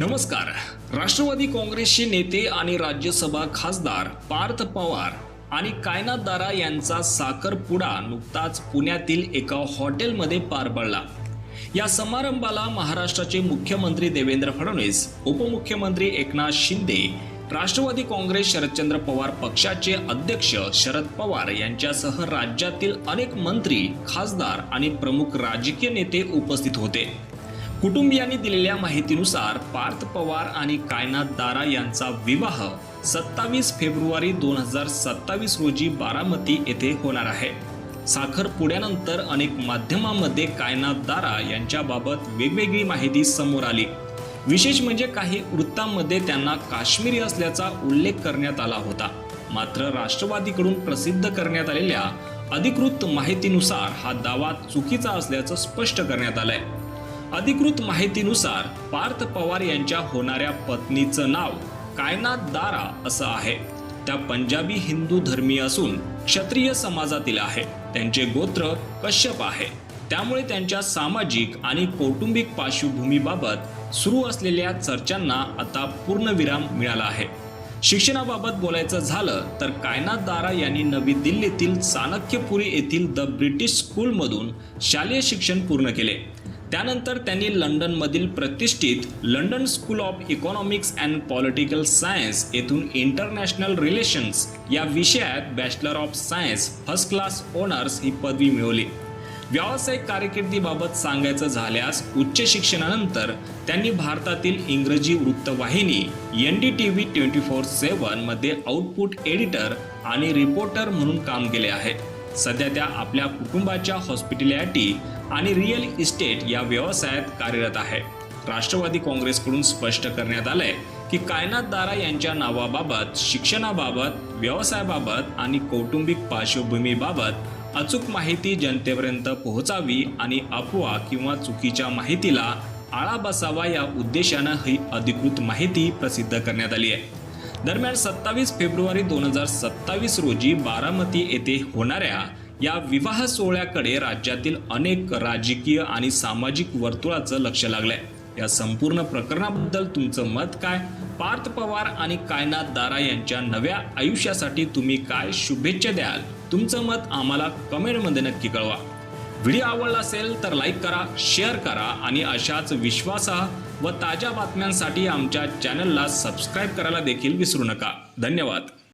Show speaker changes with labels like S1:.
S1: नमस्कार। राष्ट्रवादी काँग्रेसचे नेते आणि राज्यसभा खासदार पार्थ पवार आणि कायनात दारा यांचा साखरपुडा नुकताच पुण्यातील एका हॉटेलमध्ये पार पडला। या समारंभाला महाराष्ट्राचे मुख्यमंत्री देवेंद्र फडणवीस, उपमुख्यमंत्री एकनाथ शिंदे, राष्ट्रवादी काँग्रेस शरदचंद्र पवार पक्षाचे अध्यक्ष शरद पवार यांच्यासह राज्यातील अनेक मंत्री, खासदार आणि प्रमुख राजकीय नेते उपस्थित होते। कुटुंबियांनी दिलेल्या माहितीनुसार पार्थ पवार आणि कायनात दारा यांचा विवाह 27 फेब्रुवारी 2027 रोजी बारामती येथे होणार आहे। साखरपुड्यानंतर अनेक माध्यमांमध्ये कायनात दारा यांच्याबाबत वेगवेगळी माहिती समोर आली। विशेष म्हणजे काही वृत्तांमध्ये त्यांना काश्मीरी असल्याचा उल्लेख करण्यात आला होता। मात्र राष्ट्रवादीकडून प्रसिद्ध करण्यात आलेल्या अधिकृत माहितीनुसार हा दावा चुकीचा असल्याचं स्पष्ट करण्यात आलंय। अधिकृत माहितीनुसार पार्थ पवार यांच्या होणाऱ्या पत्नीचं नाव कायनात दारा असं आहे। त्या पंजाबी हिंदू धर्मीय असून क्षत्रिय समाजातील आहे। त्यांचे गोत्र कश्यप आहे। त्यामुळे त्यांच्या सामाजिक आणि कौटुंबिक पार्श्वभूमीबाबत सुरू असलेल्या चर्चांना आता पूर्णविराम मिळाला आहे। शिक्षणाबाबत बोलायचं झालं तर कायनात दारा यांनी नवी दिल्लीतील चाणक्यपुरी येथील द ब्रिटिश स्कूलमधून शालेय शिक्षण पूर्ण केले। त्यानंतर त्यांनी लंडनमधील प्रतिष्ठित London School of Economics and Political Science येथून इंटरनॅशनल रिलेशन्स या विषयात bachelor of science first class honours ही पदवी मिळवली। व्यावसायिक कारकिर्दीबाबत सांगायचं झाल्यास उच्च शिक्षणानंतर त्यांनी भारतातील इंग्रजी वृत्तवाहिनी NDTV 24/7 मध्ये आउटपुट एडिटर आणि रिपोर्टर म्हणून काम केले आहे। सध्या त्या आपल्या कुटुंबाच्या हॉस्पिटॅलिटी आणि रिअल इस्टेट या व्यवसायात कार्यरत आहे। राष्ट्रवादी काँग्रेसकडून स्पष्ट करण्यात आलंय की कायनात दारा यांच्या नावाबाबत, शिक्षणाबाबत, व्यवसायाबाबत आणि कौटुंबिक पार्श्वभूमीबाबत अचूक माहिती जनतेपर्यंत पोहोचावी आणि अफवा किंवा चुकीच्या माहितीला आळा बसावा या उद्देशानं ही अधिकृत माहिती प्रसिद्ध करण्यात आली आहे। दरम्यान 27 फेब्रुवारी 2027 रोजी बारामती येथे होणाऱ्या या विवाह सोहळ्याकडे राज्यातील अनेक राजकीय आणि सामाजिक वर्तुळाचं लक्ष लागलंय। या संपूर्ण प्रकरणाबद्दल तुमचं मत काय? पार्थ पवार आणि कायनात दारा यांच्या नव्या आयुष्यासाठी तुम्ही काय शुभेच्छा द्याल? तुमचं मत आम्हाला कमेंटमध्ये नक्की कळवा। व्हिडिओ आवडला असेल तर लाईक करा, शेअर करा आणि अशाच विश्वासार्ह व ताज्या बातम्यांसाठी आमच्या चॅनलला सबस्क्राईब करायला देखील विसरू नका। धन्यवाद।